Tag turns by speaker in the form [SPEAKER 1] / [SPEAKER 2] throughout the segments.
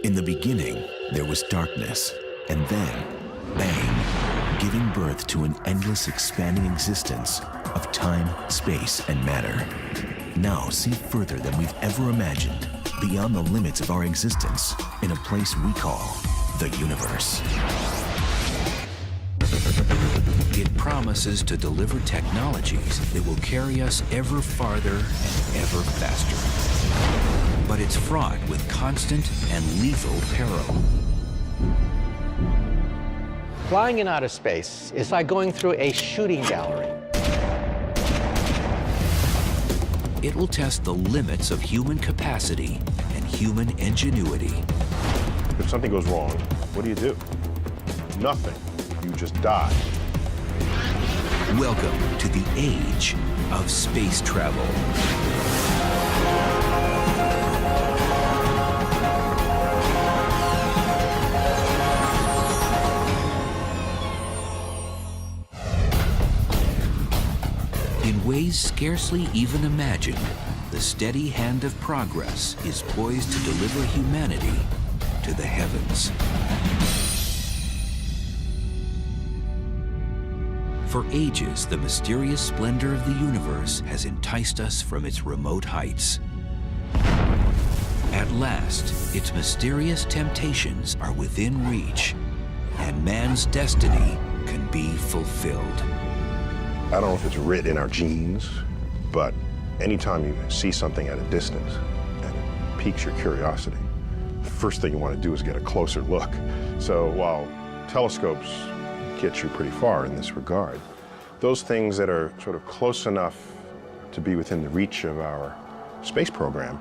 [SPEAKER 1] In the beginning, there was darkness, and then, bang, giving birth to an endless expanding existence of time, space, and matter. Now see further than we've ever imagined, beyond the limits of our existence, in a place we call the universe. It promises to deliver technologies that will carry us ever farther and ever faster. But it's fraught with constant and lethal peril.
[SPEAKER 2] Flying in outer space is like going through a shooting gallery.
[SPEAKER 1] It will test the limits of human capacity and human ingenuity.
[SPEAKER 3] If something goes wrong, what do you do? Nothing. You just die.
[SPEAKER 1] Welcome to the age of space travel. In ways scarcely even imagined, the steady hand of progress is poised to deliver humanity to the heavens. For ages, the mysterious splendor of the universe has enticed us from its remote heights. At last, its mysterious temptations are within reach, and man's destiny can be fulfilled.
[SPEAKER 3] I don't know if it's written in our genes, but anytime you see something at a distance and it piques your curiosity, the first thing you want to do is get a closer look. So while telescopes get you pretty far in this regard, those things that are sort of close enough to be within the reach of our space program,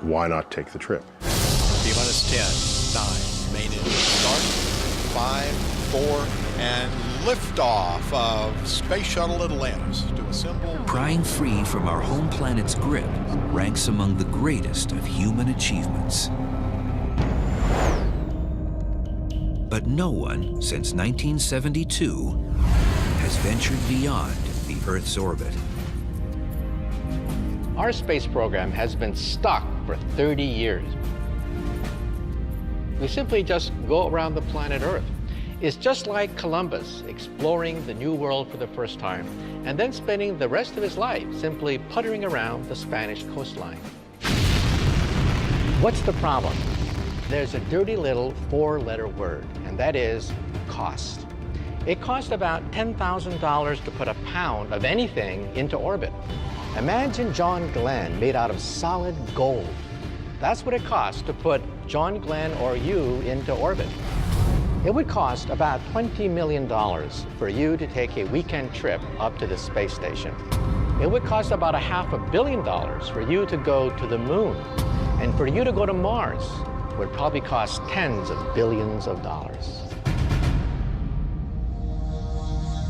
[SPEAKER 3] why not take the trip?
[SPEAKER 4] T-minus 10, 9, main engine start, 5, 4, and liftoff of Space Shuttle Atlantis to assemble.
[SPEAKER 1] Prying free from our home planet's grip ranks among the greatest of human achievements. But no one, since 1972, has ventured beyond the Earth's orbit.
[SPEAKER 2] Our space program has been stuck for 30 years. We simply just go around the planet Earth. It's just like Columbus exploring the New World for the first time and then spending the rest of his life simply puttering around the Spanish coastline. What's the problem? There's a dirty little four-letter word, and that is cost. It costs about $10,000 to put a pound of anything into orbit. Imagine John Glenn made out of solid gold. That's what it costs to put John Glenn or you into orbit. It would cost about $20 million for you to take a weekend trip up to the space station. It would cost about $500 million for you to go to the moon. And for you to go to Mars would probably cost tens of billions of dollars.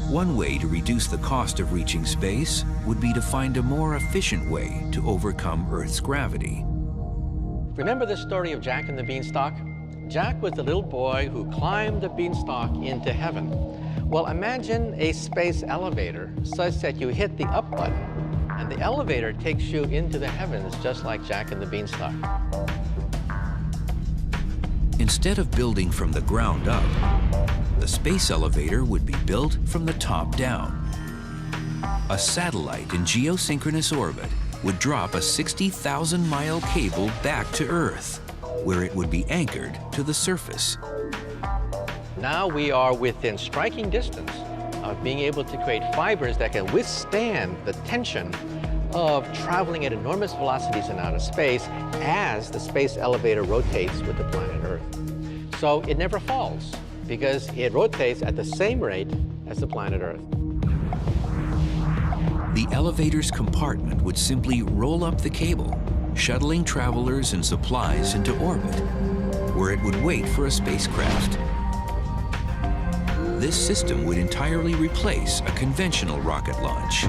[SPEAKER 1] One way to reduce the cost of reaching space would be to find a more efficient way to overcome Earth's gravity.
[SPEAKER 2] Remember the story of Jack and the Beanstalk? Jack was the little boy who climbed the beanstalk into heaven. Well, imagine a space elevator such that you hit the up button and the elevator takes you into the heavens just like Jack and the Beanstalk.
[SPEAKER 1] Instead of building from the ground up, the space elevator would be built from the top down. A satellite in geosynchronous orbit would drop a 60,000-mile cable back to Earth, where it would be anchored to the surface.
[SPEAKER 2] Now we are within striking distance of being able to create fibers that can withstand the tension of traveling at enormous velocities in outer space as the space elevator rotates with the planet Earth. So it never falls because it rotates at the same rate as the planet Earth.
[SPEAKER 1] The elevator's compartment would simply roll up the cable, shuttling travelers and supplies into orbit, where it would wait for a spacecraft. This system would entirely replace a conventional rocket launch.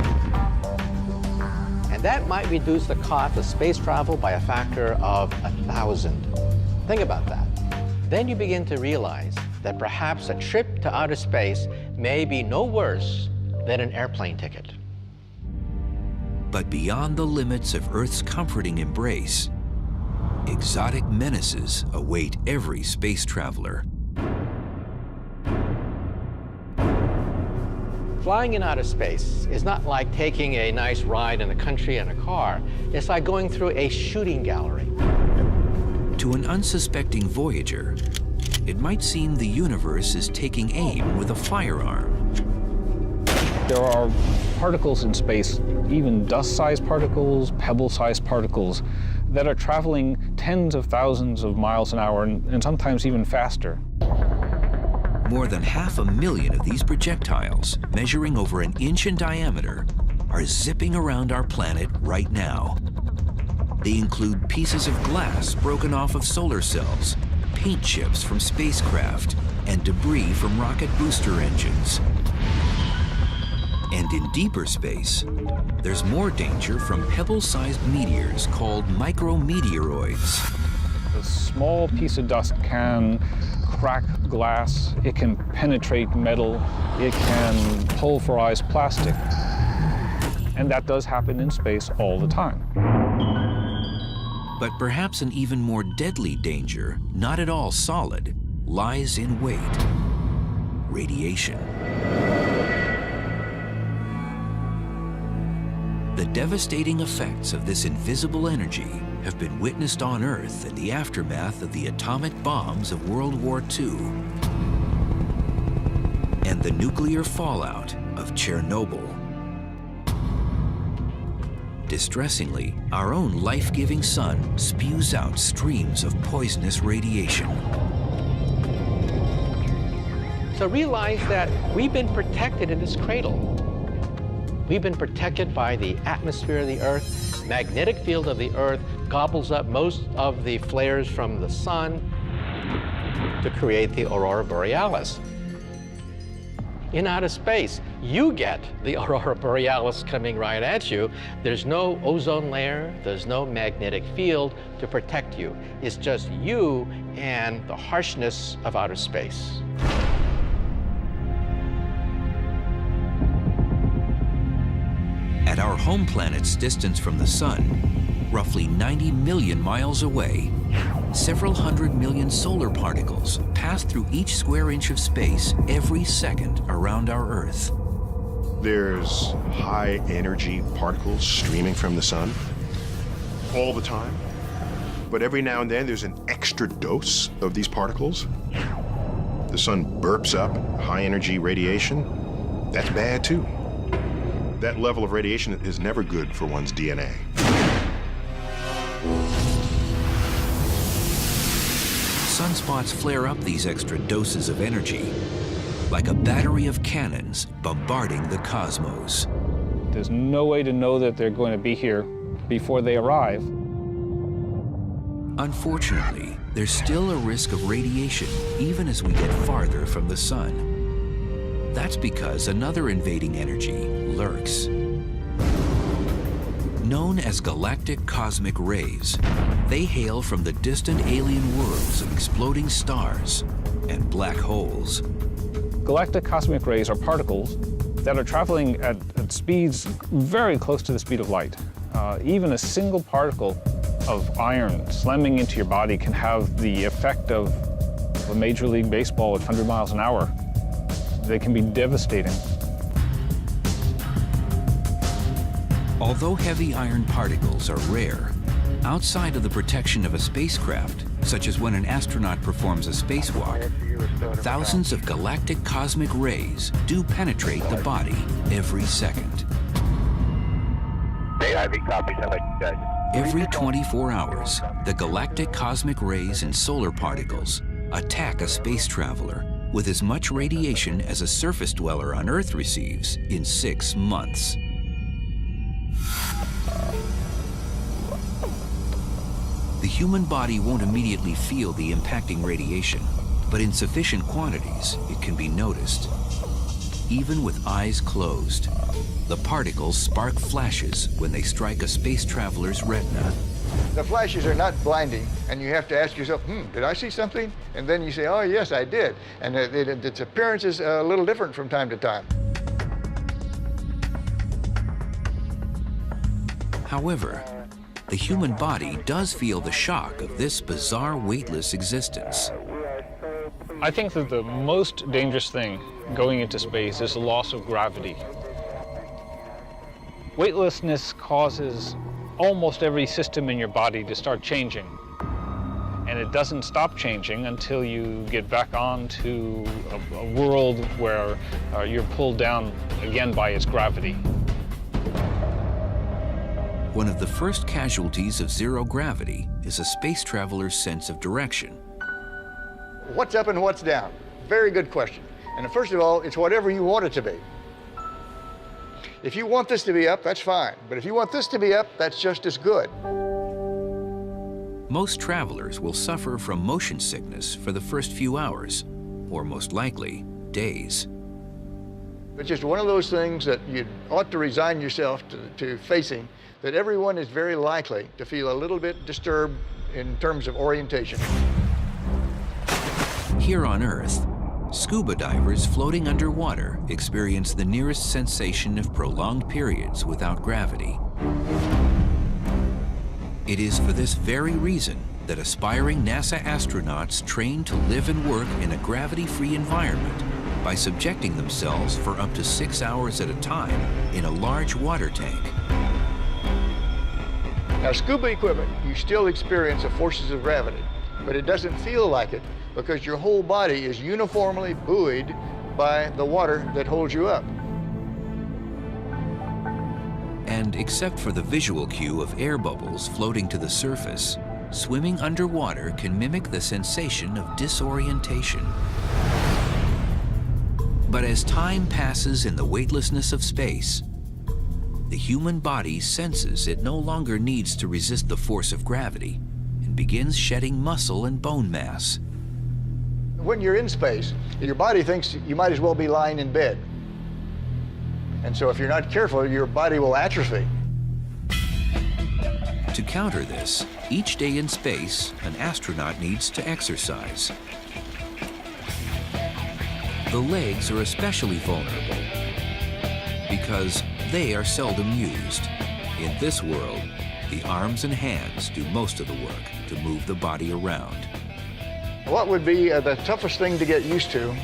[SPEAKER 2] And that might reduce the cost of space travel by a factor of 1,000. Think about that. Then you begin to realize that perhaps a trip to outer space may be no worse than an airplane ticket.
[SPEAKER 1] But beyond the limits of Earth's comforting embrace,
[SPEAKER 5] exotic menaces await every space traveler.
[SPEAKER 2] Flying in outer space is not like taking a nice ride in the country in a car. It's like going through a shooting gallery.
[SPEAKER 5] To an unsuspecting voyager, it might seem the universe is taking aim with a firearm.
[SPEAKER 6] There are particles in space, even dust-sized particles, pebble-sized particles, that are traveling tens of thousands of miles an hour and sometimes even faster.
[SPEAKER 5] More than 500,000 of these projectiles, measuring over an inch in diameter, are zipping around our planet right now. They include pieces of glass broken off of solar cells, paint chips from spacecraft, and debris from rocket booster engines. And in deeper space, there's more danger from pebble-sized meteors called micrometeoroids.
[SPEAKER 6] A small piece of dust can crack glass, it can penetrate metal, it can pulverize plastic. And that does happen in space all the time.
[SPEAKER 5] But perhaps an even more deadly danger, not at all solid, lies in wait: radiation. The devastating effects of this invisible energy have been witnessed on Earth in the aftermath of the atomic bombs of World War II and the nuclear fallout of Chernobyl. Distressingly, our own life-giving sun spews out streams of poisonous radiation.
[SPEAKER 2] So realize that we've been protected in this cradle. We've been protected by the atmosphere of the Earth. Magnetic field of the Earth gobbles up most of the flares from the sun to create the aurora borealis. In outer space, you get the aurora borealis coming right at you. There's no ozone layer, there's no magnetic field to protect you. It's just you and the harshness of outer space.
[SPEAKER 5] At our home planet's distance from the sun, roughly 90 million miles away, several 100 million solar particles pass through each square inch of space every second around our Earth.
[SPEAKER 3] There's high energy particles streaming from the sun all the time. But every now and then there's an extra dose of these particles. The sun burps up high energy radiation. That's bad too. That level of radiation is never good for one's DNA.
[SPEAKER 5] Sunspots flare up these extra doses of energy, like a battery of cannons bombarding the cosmos.
[SPEAKER 6] There's no way to know that they're going to be here before they arrive.
[SPEAKER 5] Unfortunately, there's still a risk of radiation even as we get farther from the sun. That's because another invading energy lurks. Known as galactic cosmic rays, they hail from the distant alien worlds of exploding stars and black holes.
[SPEAKER 6] Galactic cosmic rays are particles that are traveling at speeds very close to the speed of light. Even a single particle of iron slamming into your body can have the effect of a Major League Baseball at 100 miles an hour. They can be devastating.
[SPEAKER 5] Although heavy iron particles are rare, outside of the protection of a spacecraft, such as when an astronaut performs a spacewalk, thousands of galactic cosmic rays do penetrate the body every second. Every 24 hours, the galactic cosmic rays and solar particles attack a space traveler with as much radiation as a surface dweller on Earth receives in 6 months. The human body won't immediately feel the impacting radiation, but in sufficient quantities, it can be noticed. Even with eyes closed, the particles spark flashes when they strike a space traveler's retina.
[SPEAKER 7] The flashes are not blinding, and you have to ask yourself, did I see something? And then you say, oh, yes, I did. And its appearance is a little different from time to time.
[SPEAKER 5] However, the human body does feel the shock of this bizarre weightless existence.
[SPEAKER 6] I think that the most dangerous thing going into space is the loss of gravity. Weightlessness causes almost every system in your body to start changing. And it doesn't stop changing until you get back onto a world where you're pulled down again by its gravity.
[SPEAKER 5] One of the first casualties of zero gravity is a space traveler's sense of direction.
[SPEAKER 7] What's up and what's down? Very good question. And first of all, it's whatever you want it to be. If you want this to be up, that's fine. But if you want this to be up, that's just as good.
[SPEAKER 5] Most travelers will suffer from motion sickness for the first few hours, or most likely, days.
[SPEAKER 7] It's just one of those things that you ought to resign yourself to facing, that everyone is very likely to feel a little bit disturbed in terms of orientation.
[SPEAKER 5] Here on Earth, scuba divers floating underwater experience the nearest sensation of prolonged periods without gravity. It is for this very reason that aspiring NASA astronauts train to live and work in a gravity-free environment by subjecting themselves for up to 6 hours at a time in a large water tank.
[SPEAKER 7] Now, scuba equipment, you still experience the forces of gravity, but it doesn't feel like it because your whole body is uniformly buoyed by the water that holds you up.
[SPEAKER 5] And except for the visual cue of air bubbles floating to the surface, swimming underwater can mimic the sensation of disorientation. But as time passes in the weightlessness of space, the human body senses it no longer needs to resist the force of gravity and begins shedding muscle and bone mass.
[SPEAKER 7] When you're in space, your body thinks you might as well be lying in bed. And so if you're not careful, your body will atrophy.
[SPEAKER 5] To counter this, each day in space, an astronaut needs to exercise. The legs are especially vulnerable because they are seldom used. In this world, the arms and hands do most of the work to move the body around.
[SPEAKER 7] What would be the toughest thing to get used to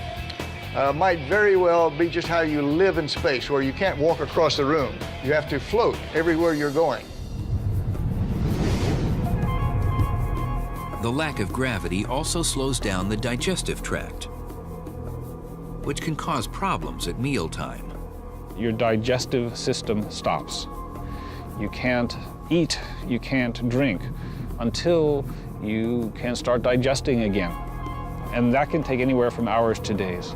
[SPEAKER 7] might very well be just how you live in space, where you can't walk across the room. You have to float everywhere you're going.
[SPEAKER 5] The lack of gravity also slows down the digestive tract, which can cause problems at mealtime.
[SPEAKER 6] Your digestive system stops. You can't eat, you can't drink until you can start digesting again. And that can take anywhere from hours to days.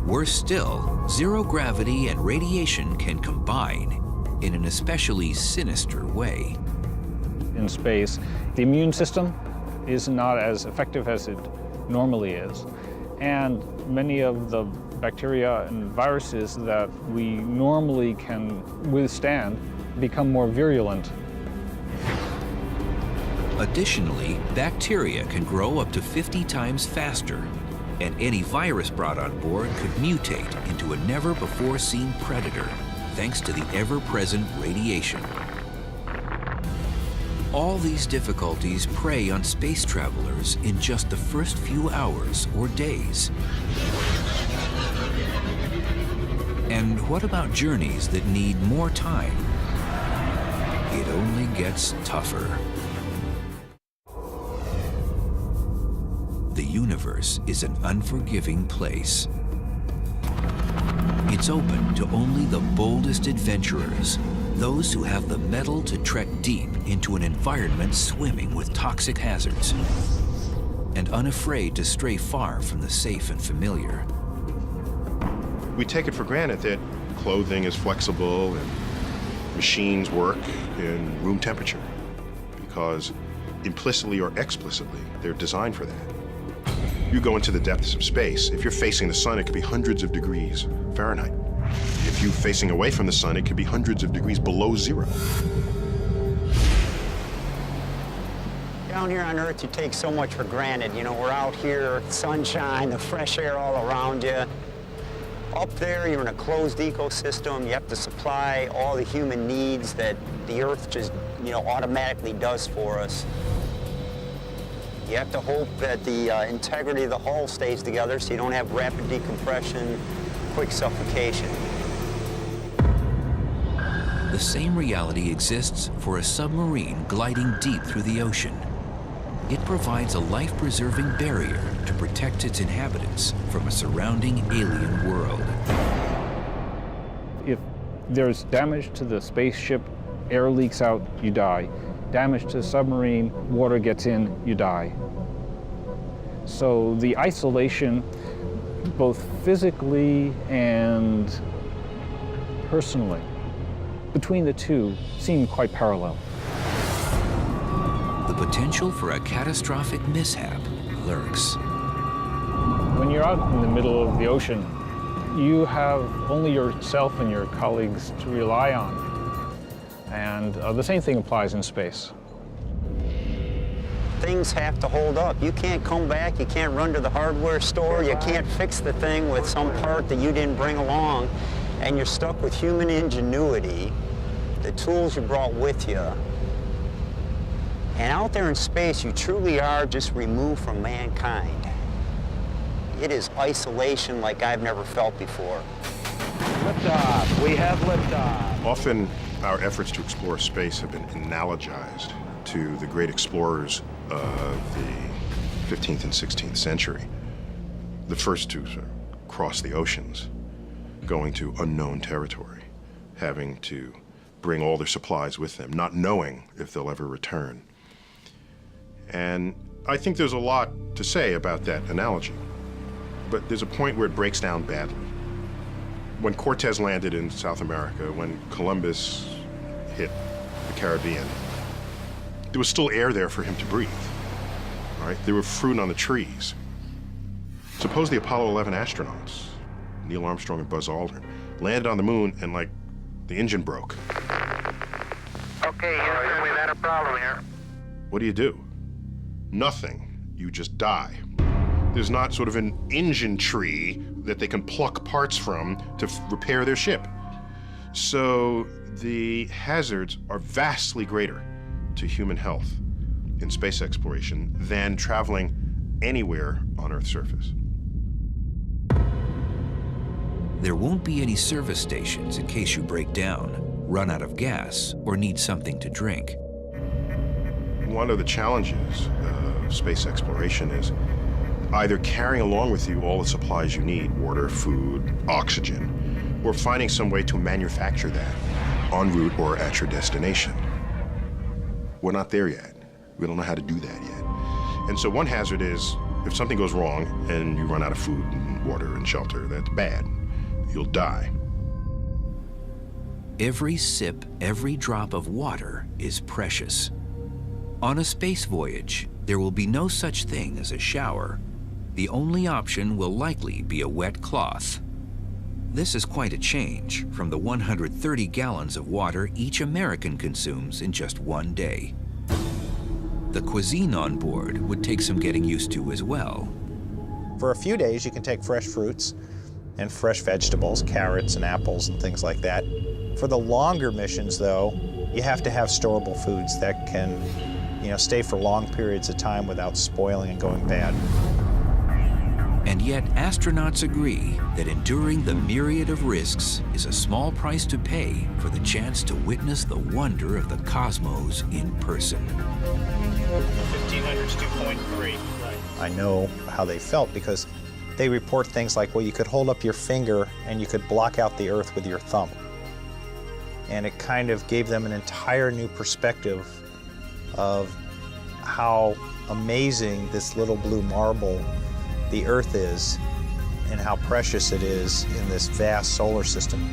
[SPEAKER 5] Worse still, zero gravity and radiation can combine in an especially sinister way.
[SPEAKER 6] In space, the immune system is not as effective as it normally is. And many of the bacteria and viruses that we normally can withstand become more virulent.
[SPEAKER 5] Additionally, bacteria can grow up to 50 times faster, and any virus brought on board could mutate into a never-before-seen predator, thanks to the ever-present radiation. All these difficulties prey on space travelers in just the first few hours or days. And what about journeys that need more time? It only gets tougher. The universe is an unforgiving place. It's open to only the boldest adventurers, those who have the mettle to trek deep into an environment swimming with toxic hazards, and unafraid to stray far from the safe and familiar.
[SPEAKER 3] We take it for granted that clothing is flexible and machines work in room temperature because implicitly or explicitly, they're designed for that. You go into the depths of space. If you're facing the sun, it could be hundreds of degrees Fahrenheit. If you're facing away from the sun, it could be hundreds of degrees below zero.
[SPEAKER 8] Down here on Earth, you take so much for granted. You know, we're out here, sunshine, the fresh air all around you. up there, you're in a closed ecosystem. You have to supply all the human needs that the Earth just, automatically does for us. You have to hope that the integrity of the hull stays together so you don't have rapid decompression, quick suffocation.
[SPEAKER 5] The same reality exists for a submarine gliding deep through the ocean. It provides a life-preserving barrier to protect its inhabitants from a surrounding alien world.
[SPEAKER 6] If there's damage to the spaceship, air leaks out, you die. Damage to the submarine, water gets in, you die. So the isolation, both physically and personally, between the two seem quite parallel.
[SPEAKER 5] The potential for a catastrophic mishap lurks.
[SPEAKER 6] When you're out in the middle of the ocean, you have only yourself and your colleagues to rely on. And the same thing applies in space.
[SPEAKER 8] Things have to hold up. You can't come back, you can't run to the hardware store, you can't fix the thing with some part that you didn't bring along, and you're stuck with human ingenuity, the tools you brought with you. And out there in space, you truly are just removed from mankind. It is isolation like I've never felt before.
[SPEAKER 2] Liftoff. We have liftoff.
[SPEAKER 3] Often, our efforts to explore space have been analogized to the great explorers of the 15th and 16th century. The first to sort of cross the oceans, going to unknown territory, having to bring all their supplies with them, not knowing if they'll ever return. And I think there's a lot to say about that analogy, but there's a point where it breaks down badly. When Cortez landed in South America, when Columbus hit the Caribbean, there was still air there for him to breathe, all right? There were fruit on the trees. Suppose the Apollo 11 astronauts, Neil Armstrong and Buzz Aldrin, landed on the moon and, like, the engine broke.
[SPEAKER 9] Okay, Houston, we've had a problem here.
[SPEAKER 3] What do? Nothing. You just die. There's not sort of an engine tree that they can pluck parts from to repair their ship. So the hazards are vastly greater to human health in space exploration than traveling anywhere on Earth's surface.
[SPEAKER 5] There won't be any service stations in case you break down, run out of gas, or need something to drink.
[SPEAKER 3] One of the challenges of space exploration is either carrying along with you all the supplies you need, water, food, oxygen, or finding some way to manufacture that en route or at your destination. We're not there yet. We don't know how to do that yet. And so one hazard is if something goes wrong and you run out of food and water and shelter, that's bad. You'll die.
[SPEAKER 5] Every sip, every drop of water is precious. On a space voyage, there will be no such thing as a shower. The only option will likely be a wet cloth. This is quite a change from the 130 gallons of water each American consumes in just one day. The cuisine on board would take some getting used to as well.
[SPEAKER 10] For a few days, you can take fresh fruits and fresh vegetables, carrots and apples and things like that. For the longer missions, though, you have to have storable foods that can, stay for long periods of time without spoiling and going bad.
[SPEAKER 5] And yet, astronauts agree that enduring the myriad of risks is a small price to pay for the chance to witness the wonder of the cosmos in person.
[SPEAKER 10] 1500's 2.3. I know how they felt because they report things like, well, you could hold up your finger and you could block out the Earth with your thumb. And it kind of gave them an entire new perspective of how amazing this little blue marble the Earth is and how precious it is in this vast solar system.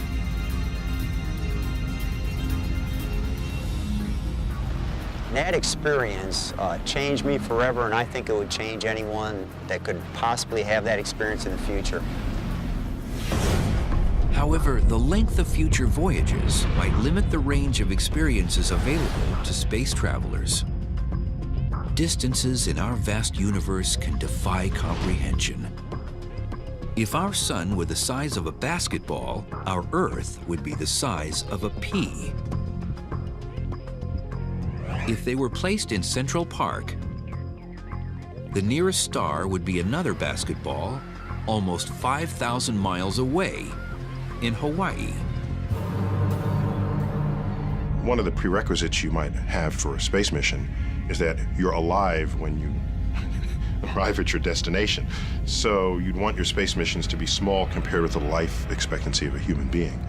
[SPEAKER 8] That experience changed me forever, and I think it would change anyone that could possibly have that experience in the future.
[SPEAKER 5] However, the length of future voyages might limit the range of experiences available to space travelers. Distances in our vast universe can defy comprehension. If our sun were the size of a basketball, our Earth would be the size of a pea. If they were placed in Central Park, the nearest star would be another basketball almost 5,000 miles away in Hawaii.
[SPEAKER 3] One of the prerequisites you might have for a space mission is that you're alive when you arrive at your destination. So you'd want your space missions to be small compared with the life expectancy of a human being.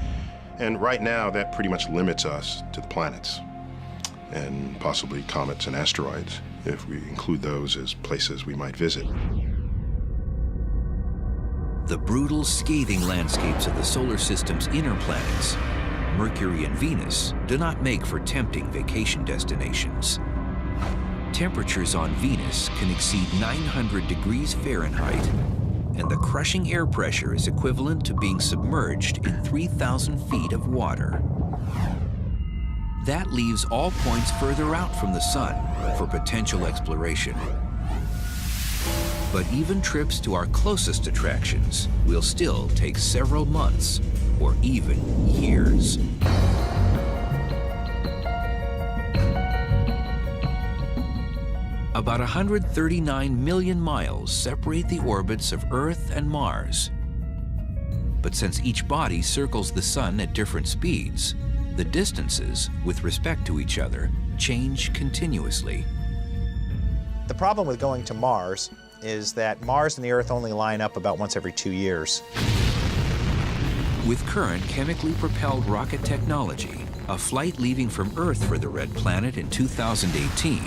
[SPEAKER 3] And right now, that pretty much limits us to the planets and possibly comets and asteroids, if we include those as places we might visit.
[SPEAKER 5] The brutal, scathing landscapes of the solar system's inner planets, Mercury and Venus, do not make for tempting vacation destinations. Temperatures on Venus can exceed 900 degrees Fahrenheit, and the crushing air pressure is equivalent to being submerged in 3,000 feet of water. That leaves all points further out from the sun for potential exploration. But even trips to our closest attractions will still take several months or even years. About 139 million miles separate the orbits of Earth and Mars. But since each body circles the sun at different speeds, the distances with respect to each other change continuously.
[SPEAKER 10] The problem with going to Mars is that Mars and the Earth only line up about once every 2 years.
[SPEAKER 5] With current chemically propelled rocket technology, a flight leaving from Earth for the Red Planet in 2018,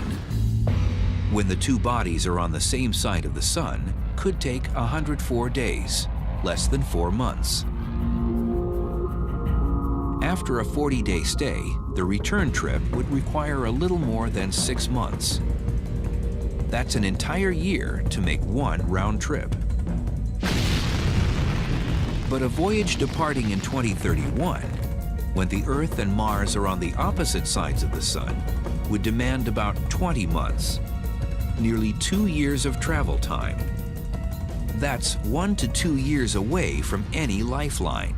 [SPEAKER 5] when the two bodies are on the same side of the sun, could take 104 days, less than 4 months. After a 40-day stay, the return trip would require a little more than 6 months. That's an entire year to make one round trip. But a voyage departing in 2031, when the Earth and Mars are on the opposite sides of the sun, would demand about 20 months. Nearly 2 years of travel time. That's 1 to 2 years away from any lifeline.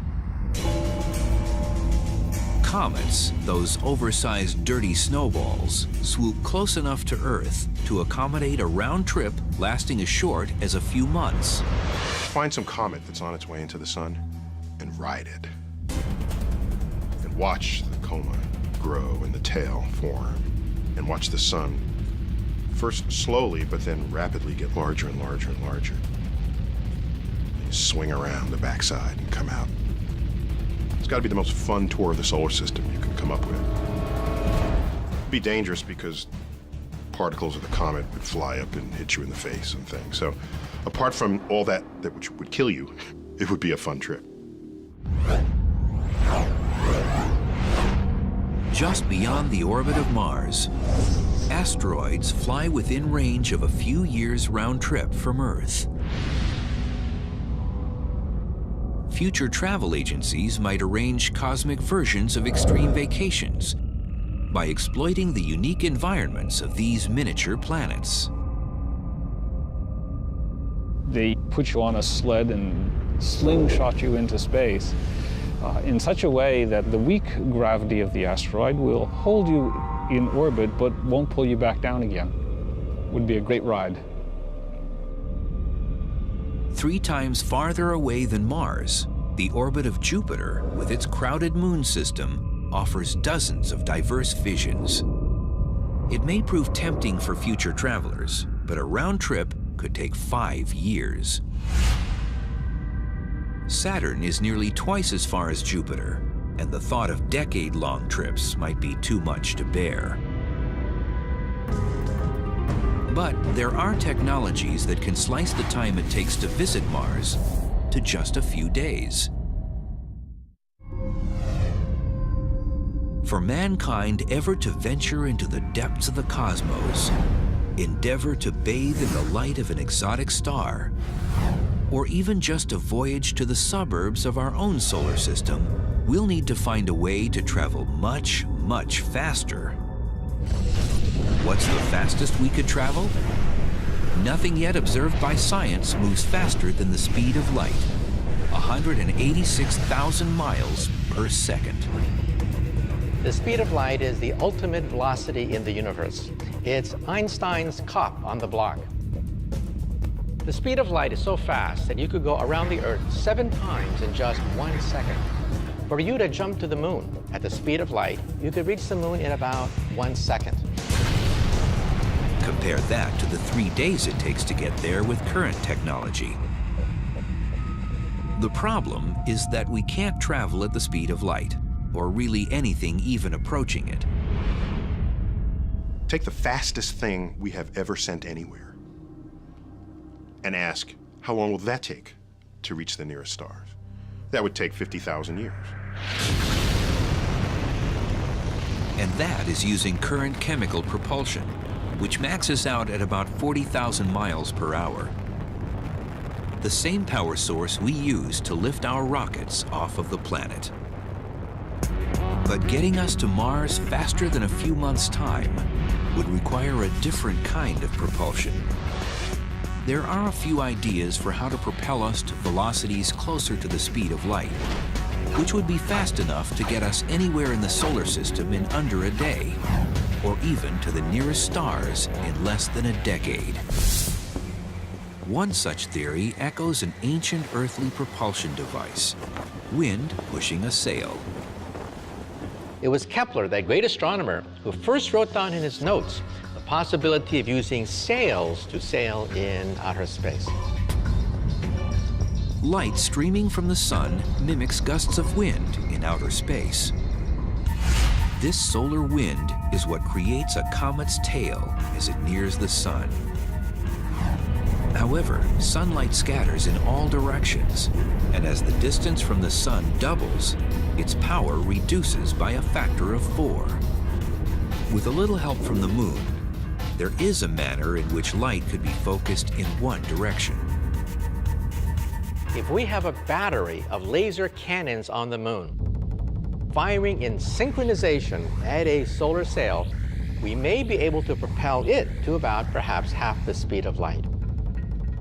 [SPEAKER 5] Comets, those oversized dirty snowballs, swoop close enough to Earth to accommodate a round trip lasting as short as a few months.
[SPEAKER 3] Find some comet that's on its way into the sun and ride it. And watch the coma grow and the tail form. And watch the sun first slowly, but then rapidly get larger and larger and larger. And you swing around the backside and come out. It's got to be the most fun tour of the solar system you can come up with. It'd be dangerous because particles of the comet would fly up and hit you in the face and things. So apart from all that which would kill you, it would be a fun trip.
[SPEAKER 5] Just beyond the orbit of Mars, asteroids fly within range of a few years round trip from Earth. Future travel agencies might arrange cosmic versions of extreme vacations by exploiting the unique environments of these miniature planets.
[SPEAKER 6] They put you on a sled and slingshot you into space in such a way that the weak gravity of the asteroid will hold you in orbit but won't pull you back down again. Would be a great ride.
[SPEAKER 5] 3 times farther away than Mars, the orbit of Jupiter, with its crowded moon system, offers dozens of diverse visions. It may prove tempting for future travelers, but a round trip could take 5 years. Saturn is nearly twice as far as Jupiter, and the thought of decade-long trips might be too much to bear. But there are technologies that can slice the time it takes to visit Mars to just a few days. For mankind ever to venture into the depths of the cosmos, endeavor to bathe in the light of an exotic star, or even just a voyage to the suburbs of our own solar system, we'll need to find a way to travel much, much faster. What's the fastest we could travel? nothing yet observed by science moves faster than the speed of light, 186,000 miles per second.
[SPEAKER 2] The speed of light is the ultimate velocity in the universe. It's Einstein's cop on the block. The speed of light is so fast that you could go around the Earth 7 times in just 1 second. For you to jump to the moon at the speed of light, you could reach the moon in about 1 second.
[SPEAKER 5] Compare that to the 3 days it takes to get there with current technology. The problem is that we can't travel at the speed of light, or really anything even approaching it.
[SPEAKER 3] Take the fastest thing we have ever sent anywhere and ask, how long will that take to reach the nearest stars? That would take 50,000 years.
[SPEAKER 5] And that is using current chemical propulsion, which maxes out at about 40,000 miles per hour. The same power source we use to lift our rockets off of the planet. But getting us to Mars faster than a few months' time would require a different kind of propulsion. There are a few ideas for how to propel us to velocities closer to the speed of light, which would be fast enough to get us anywhere in the solar system in under a day, or even to the nearest stars in less than a decade. One such theory echoes an ancient earthly propulsion device, wind pushing a sail.
[SPEAKER 2] It was Kepler, that great astronomer, who first wrote down in his notes the possibility of using sails to sail in outer space.
[SPEAKER 5] Light streaming from the sun mimics gusts of wind in outer space. This solar wind is what creates a comet's tail as it nears the sun. However, sunlight scatters in all directions, and as the distance from the sun doubles, its power reduces by a factor of 4. With a little help from the moon, there is a manner in which light could be focused in one direction.
[SPEAKER 2] If we have a battery of laser cannons on the moon, firing in synchronization at a solar sail, we may be able to propel it to about perhaps half the speed of light.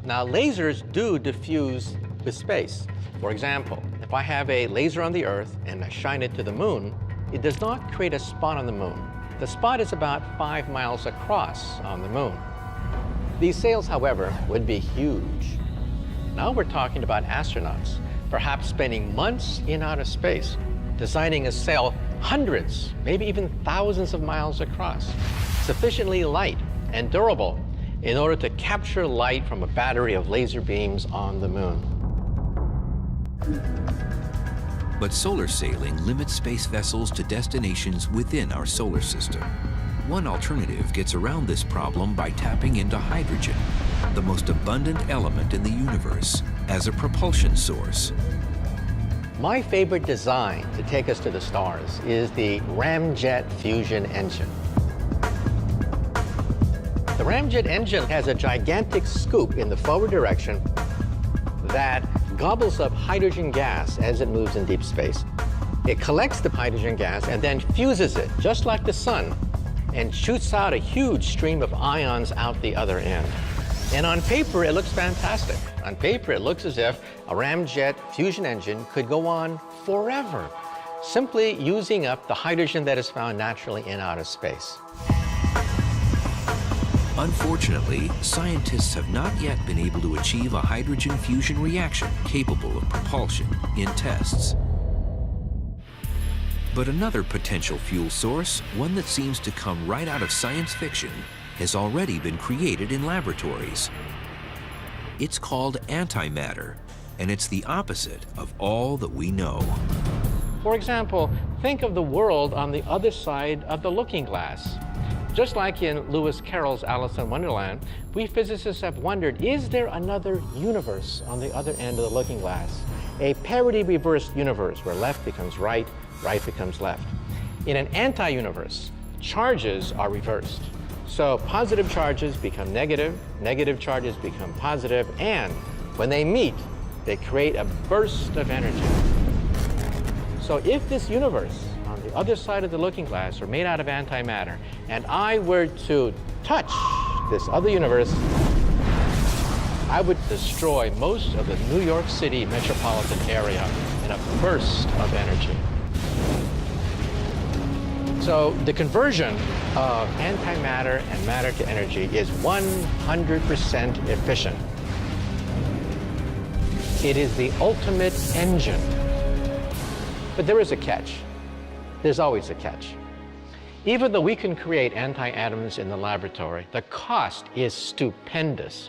[SPEAKER 2] Now, lasers do diffuse with space. For example, if I have a laser on the Earth and I shine it to the moon, it does not create a spot on the moon. The spot is about 5 miles across on the moon. These sails, however, would be huge. Now we're talking about astronauts, perhaps spending months in outer space, designing a sail hundreds, maybe even thousands of miles across, sufficiently light and durable in order to capture light from a battery of laser beams on the moon.
[SPEAKER 5] But solar sailing limits space vessels to destinations within our solar system. One alternative gets around this problem by tapping into hydrogen, the most abundant element in the universe, as a propulsion source.
[SPEAKER 2] My favorite design to take us to the stars is the ramjet fusion engine. The ramjet engine has a gigantic scoop in the forward direction that gobbles up hydrogen gas as it moves in deep space. It collects the hydrogen gas and then fuses it, just like the sun, and shoots out a huge stream of ions out the other end. And on paper, it looks fantastic. On paper, it looks as if a ramjet fusion engine could go on forever, simply using up the hydrogen that is found naturally in outer space.
[SPEAKER 5] Unfortunately, scientists have not yet been able to achieve a hydrogen fusion reaction capable of propulsion in tests. But another potential fuel source, one that seems to come right out of science fiction, has already been created in laboratories. It's called antimatter, and it's the opposite of all that we know.
[SPEAKER 2] For example, think of the world on the other side of the looking glass. Just like in Lewis Carroll's Alice in Wonderland, we physicists have wondered, is there another universe on the other end of the looking glass? A parity-reversed universe where left becomes right, right becomes left. In an anti-universe, charges are reversed. So positive charges become negative, negative charges become positive, and when they meet, they create a burst of energy. So if this universe on the other side of the looking glass were made out of antimatter, and I were to touch this other universe, I would destroy most of the New York City metropolitan area in a burst of energy. So the conversion of antimatter and matter to energy is 100% efficient. It is the ultimate engine. But there is a catch. There's always a catch. Even though we can create anti-atoms in the laboratory, the cost is stupendous.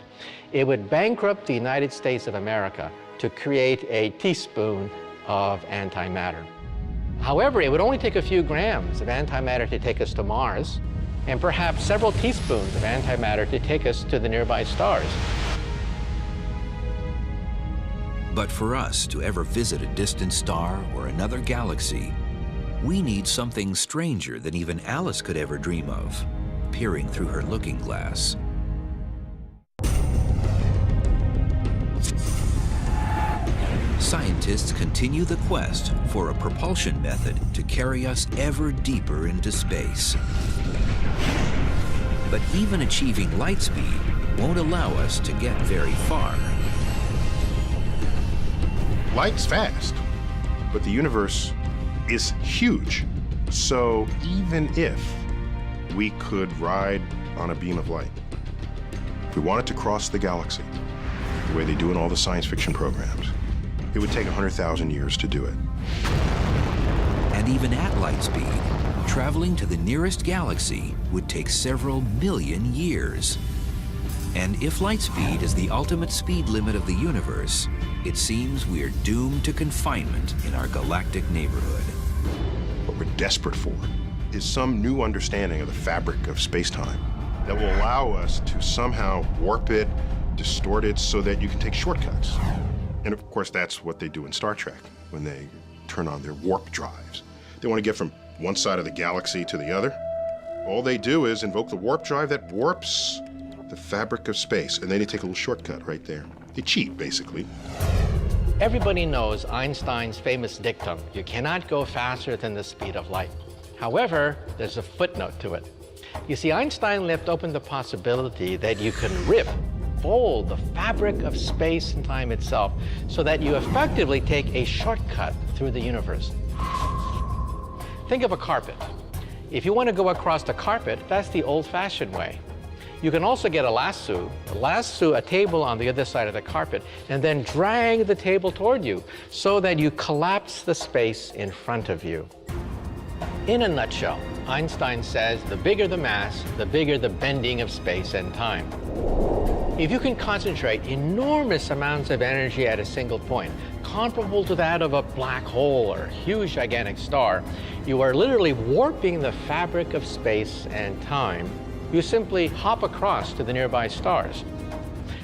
[SPEAKER 2] It would bankrupt the United States of America to create a teaspoon of antimatter. However, it would only take a few grams of antimatter to take us to Mars, and perhaps several teaspoons of antimatter to take us to the nearby stars.
[SPEAKER 5] But for us to ever visit a distant star or another galaxy, we need something stranger than even Alice could ever dream of, peering through her looking glass. Scientists continue the quest for a propulsion method to carry us ever deeper into space. But even achieving light speed won't allow us to get very far.
[SPEAKER 3] Light's fast, but the universe is huge. So even if we could ride on a beam of light, if we wanted to cross the galaxy, the way they do in all the science fiction programs, it would take 100,000 years to do it.
[SPEAKER 5] And even at light speed, traveling to the nearest galaxy would take several million years. And if light speed is the ultimate speed limit of the universe, it seems we're doomed to confinement in our galactic neighborhood.
[SPEAKER 3] What we're desperate for is some new understanding of the fabric of space-time that will allow us to somehow warp it, distort it, so that you can take shortcuts. And of course, that's what they do in Star Trek when they turn on their warp drives. They want to get from one side of the galaxy to the other. All they do is invoke the warp drive that warps the fabric of space, and then they take a little shortcut right there. They cheat, basically.
[SPEAKER 2] Everybody knows Einstein's famous dictum, you cannot go faster than the speed of light. However, there's a footnote to it. You see, Einstein left open the possibility that you can fold the fabric of space and time itself so that you effectively take a shortcut through the universe. Think of a carpet. If you want to go across the carpet, that's the old-fashioned way. You can also get a lasso a table on the other side of the carpet, and then drag the table toward you so that you collapse the space in front of you. In a nutshell, Einstein says the bigger the mass, the bigger the bending of space and time. If you can concentrate enormous amounts of energy at a single point, comparable to that of a black hole or a huge gigantic star, you are literally warping the fabric of space and time. You simply hop across to the nearby stars.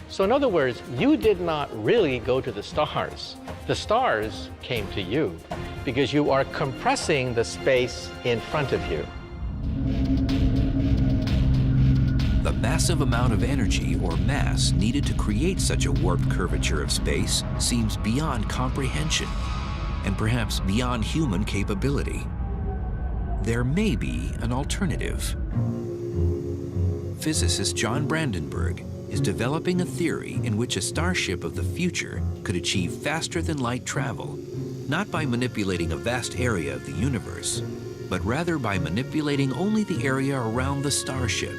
[SPEAKER 2] So in other words, you did not really go to the stars. The stars came to you because you are compressing the space in front of you.
[SPEAKER 5] The massive amount of energy or mass needed to create such a warped curvature of space seems beyond comprehension and perhaps beyond human capability. There may be an alternative. Physicist John Brandenburg is developing a theory in which a starship of the future could achieve faster-than-light travel, not by manipulating a vast area of the universe, but rather by manipulating only the area around the starship.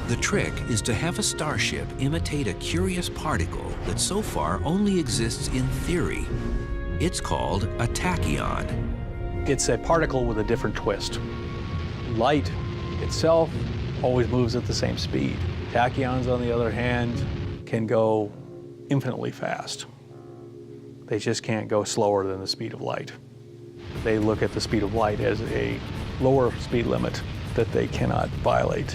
[SPEAKER 5] The trick is to have a starship imitate a curious particle that so far only exists in theory. It's called a tachyon.
[SPEAKER 11] It's a particle with a different twist. Light itself always moves at the same speed. Tachyons, on the other hand, can go infinitely fast. They just can't go slower than the speed of light. They look at the speed of light as a lower speed limit that they cannot violate.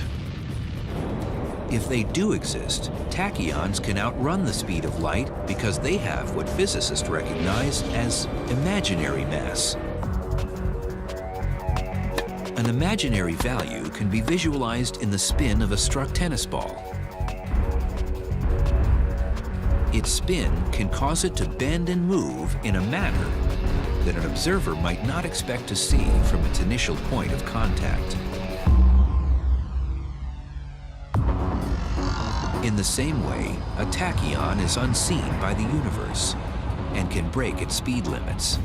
[SPEAKER 5] If they do exist, tachyons can outrun the speed of light because they have what physicists recognize as imaginary mass. An imaginary value can be visualized in the spin of a struck tennis ball. Its spin can cause it to bend and move in a manner that an observer might not expect to see from its initial point of contact. In the same way, a tachyon is unseen by the universe and can break its speed limits.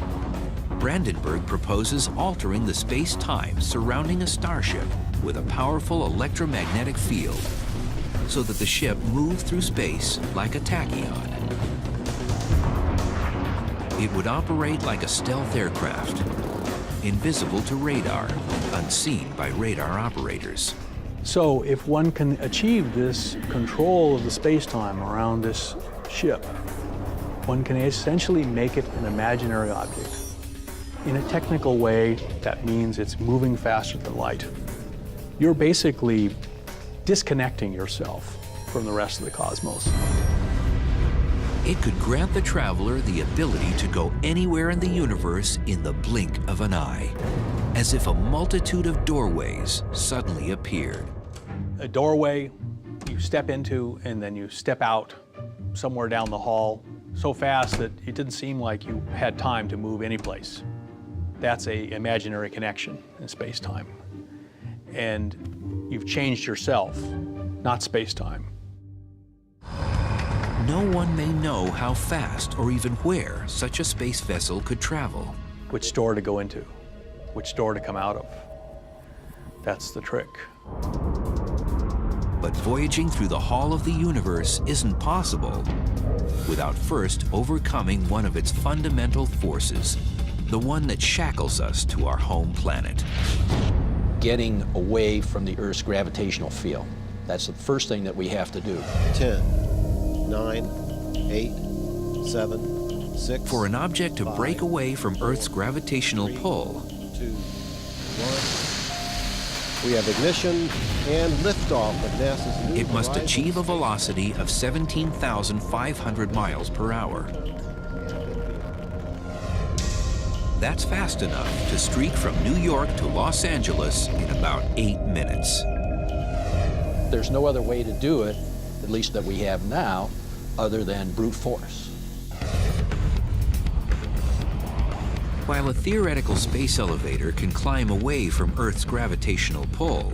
[SPEAKER 5] Brandenburg proposes altering the space-time surrounding a starship with a powerful electromagnetic field so that the ship moves through space like a tachyon. It would operate like a stealth aircraft, invisible to radar, unseen by radar operators.
[SPEAKER 11] So if one can achieve this control of the space-time around this ship, one can essentially make it an imaginary object. In a technical way, that means it's moving faster than light. You're basically disconnecting yourself from the rest of the cosmos.
[SPEAKER 5] It could grant the traveler the ability to go anywhere in the universe in the blink of an eye, as if a multitude of doorways suddenly appeared.
[SPEAKER 11] A doorway you step into and then you step out somewhere down the hall so fast that it didn't seem like you had time to move anyplace. That's an imaginary connection in space-time. And you've changed yourself, not space-time.
[SPEAKER 5] No one may know how fast or even where such a space vessel could travel.
[SPEAKER 11] Which door to go into, which door to come out of. That's the trick.
[SPEAKER 5] But voyaging through the Hall of the Universe isn't possible without first overcoming one of its fundamental forces, the one that shackles us to our home planet.
[SPEAKER 12] Getting away from the Earth's gravitational field. That's the first thing that we have to do.
[SPEAKER 13] 10, 9, 8, 7, 6.
[SPEAKER 5] For an object to
[SPEAKER 13] 5,
[SPEAKER 5] break away from Earth's gravitational
[SPEAKER 13] 3,
[SPEAKER 5] pull,
[SPEAKER 13] 2, 1. We have ignition and liftoff of NASA's new
[SPEAKER 5] it must
[SPEAKER 13] Horizon
[SPEAKER 5] achieve a velocity of 17,500 miles per hour. That's fast enough to streak from New York to Los Angeles in about 8 minutes.
[SPEAKER 12] There's no other way to do it, at least that we have now, other than brute force.
[SPEAKER 5] While a theoretical space elevator can climb away from Earth's gravitational pull,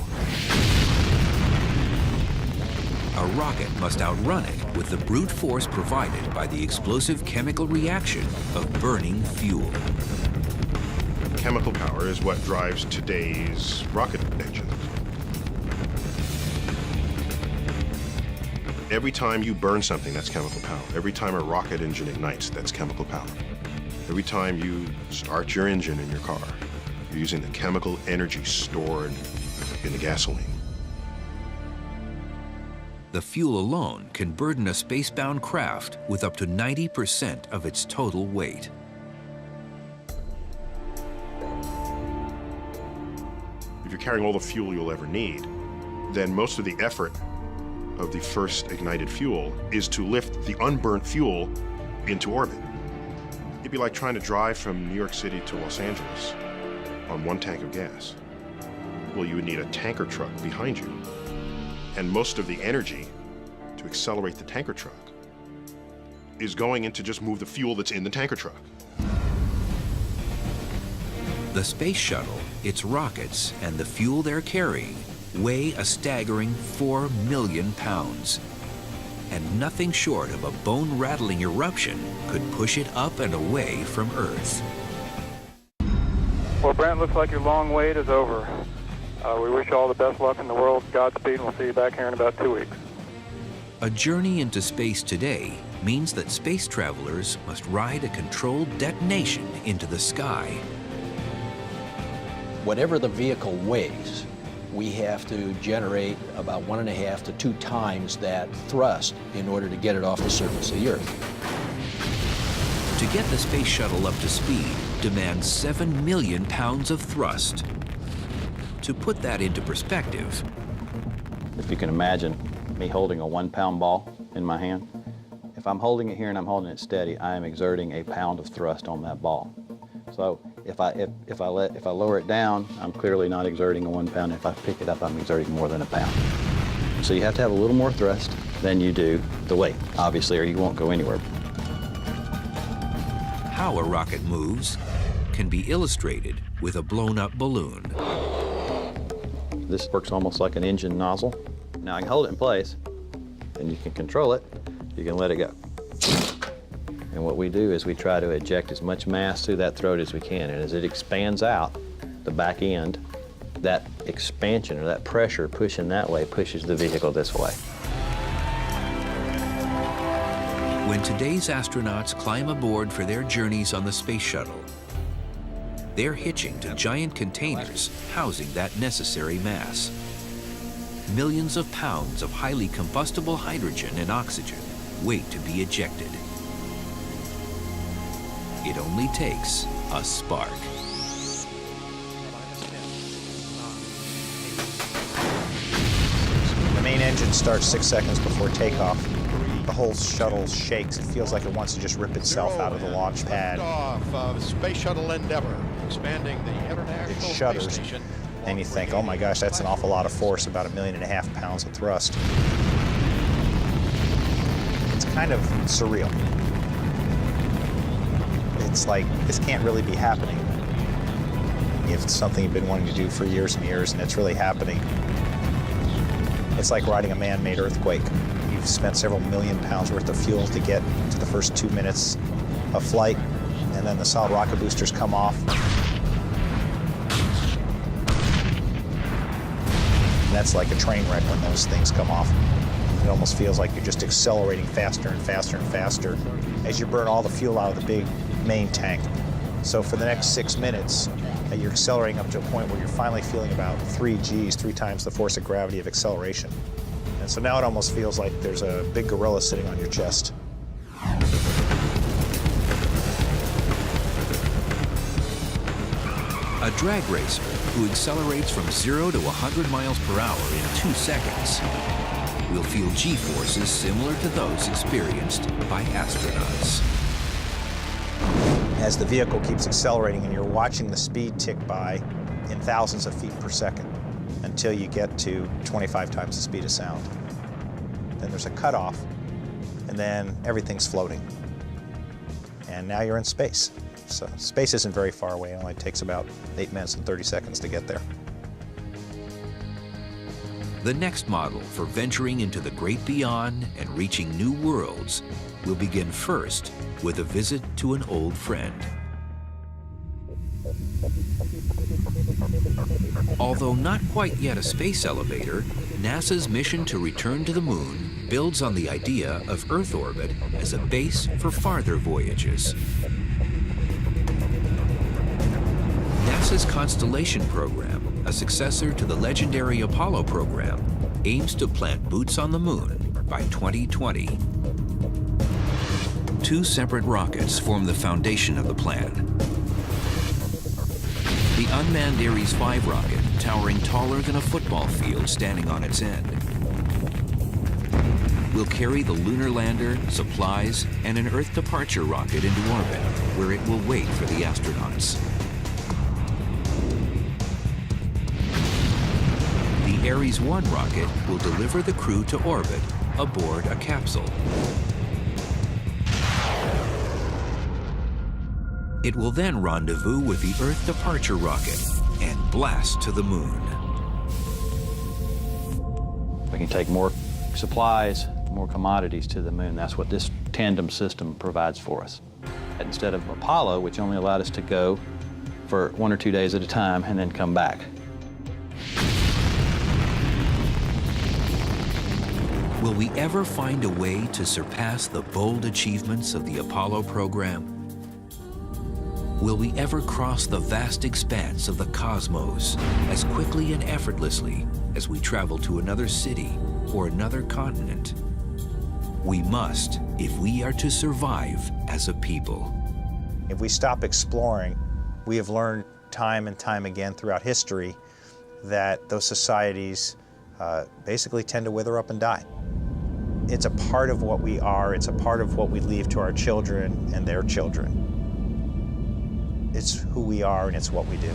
[SPEAKER 5] a rocket must outrun it with the brute force provided by the explosive chemical reaction of burning fuel.
[SPEAKER 3] Chemical power is what drives today's rocket engines. Every time you burn something, that's chemical power. Every time a rocket engine ignites, that's chemical power. Every time you start your engine in your car, you're using the chemical energy stored in the gasoline.
[SPEAKER 5] The fuel alone can burden a spacebound craft with up to 90% of its total weight.
[SPEAKER 3] If you're carrying all the fuel you'll ever need, then most of the effort of the first ignited fuel is to lift the unburnt fuel into orbit. It'd be like trying to drive from New York City to Los Angeles on one tank of gas. Well, you would need a tanker truck behind you. And most of the energy to accelerate the tanker truck is going in to just move the fuel that's in the tanker truck.
[SPEAKER 5] The space shuttle, its rockets, and the fuel they're carrying weigh a staggering 4 million pounds. And nothing short of a bone-rattling eruption could push it up and away from Earth.
[SPEAKER 14] Well, Brent, looks like your long wait is over. We wish you all the best luck in the world. Godspeed, and we'll see you back here in about 2 weeks.
[SPEAKER 5] A journey into space today means that space travelers must ride a controlled detonation into the sky.
[SPEAKER 12] Whatever the vehicle weighs, we have to generate about 1.5 to 2 times that thrust in order to get it off the surface of the Earth.
[SPEAKER 5] To get the space shuttle up to speed demands 7 million pounds of thrust. To put that into perspective,
[SPEAKER 15] if you can imagine me holding a 1-pound ball in my hand, if I'm holding it here and I'm holding it steady, I am exerting a pound of thrust on that ball. So if I lower it down, I'm clearly not exerting a 1 pound. If I pick it up, I'm exerting more than a pound. So you have to have a little more thrust than you do the weight, obviously, or you won't go anywhere.
[SPEAKER 5] How a rocket moves can be illustrated with a blown-up balloon.
[SPEAKER 15] This works almost like an engine nozzle. Now I can hold it in place, and you can control it, you can let it go. And what we do is we try to eject as much mass through that throat as we can, and as it expands out, the back end, that expansion or that pressure pushing that way pushes the vehicle this way.
[SPEAKER 5] When today's astronauts climb aboard for their journeys on the space shuttle, they're hitching to giant containers housing that necessary mass. Millions of pounds of highly combustible hydrogen and oxygen wait to be ejected. It only takes a spark.
[SPEAKER 10] The main engine starts 6 seconds before takeoff. The whole shuttle shakes. It feels like it wants to just rip itself out of the launch pad.
[SPEAKER 4] Off of Space Shuttle Endeavour, expanding the International
[SPEAKER 10] It shudders,
[SPEAKER 4] Space Station.
[SPEAKER 10] and you think, oh my gosh, that's an awful lot of force, about 1.5 million pounds of thrust. It's kind of surreal. It's like, this can't really be happening. It's something you've been wanting to do for years and years, and it's really happening. It's like riding a man-made earthquake. You've spent several million pounds worth of fuel to get to the first 2 minutes of flight, and then the solid rocket boosters come off. And that's like a train wreck when those things come off. It almost feels like you're just accelerating faster and faster and faster as you burn all the fuel out of the big main tank. So for the next 6 minutes, you're accelerating up to a point where you're finally feeling about 3 Gs, 3 times the force of gravity of acceleration. And so now it almost feels like there's a big gorilla sitting on your chest.
[SPEAKER 5] A drag racer who accelerates from 0 to 100 miles per hour in 2 seconds will feel G-forces similar to those experienced by astronauts.
[SPEAKER 10] As the vehicle keeps accelerating and you're watching the speed tick by in thousands of feet per second until you get to 25 times the speed of sound. Then there's a cutoff, and then everything's floating. And now you're in space. So space isn't very far away. It only takes about 8 minutes and 30 seconds to get there.
[SPEAKER 5] The next model for venturing into the great beyond and reaching new worlds will begin first with a visit to an old friend. Although not quite yet a space elevator, NASA's mission to return to the moon builds on the idea of Earth orbit as a base for farther voyages. NASA's Constellation program, a successor to the legendary Apollo program, aims to plant boots on the moon by 2020. 2 separate rockets form the foundation of the plan. The unmanned Ares 5 rocket, towering taller than a football field standing on its end, will carry the lunar lander, supplies, and an Earth departure rocket into orbit, where it will wait for the astronauts. The Ares 1 rocket will deliver the crew to orbit aboard a capsule. It will then rendezvous with the Earth departure rocket and blast to the moon.
[SPEAKER 15] We can take more supplies, more commodities to the moon. That's what this tandem system provides for us. Instead of Apollo, which only allowed us to go for 1 or 2 days at a time and then come back.
[SPEAKER 5] Will we ever find a way to surpass the bold achievements of the Apollo program? Will we ever cross the vast expanse of the cosmos as quickly and effortlessly as we travel to another city or another continent? We must if we are to survive as a people.
[SPEAKER 10] If we stop exploring, we have learned time and time again throughout history that those societies basically tend to wither up and die. It's a part of what we are, it's a part of what we leave to our children and their children. It's who we are and it's what we do.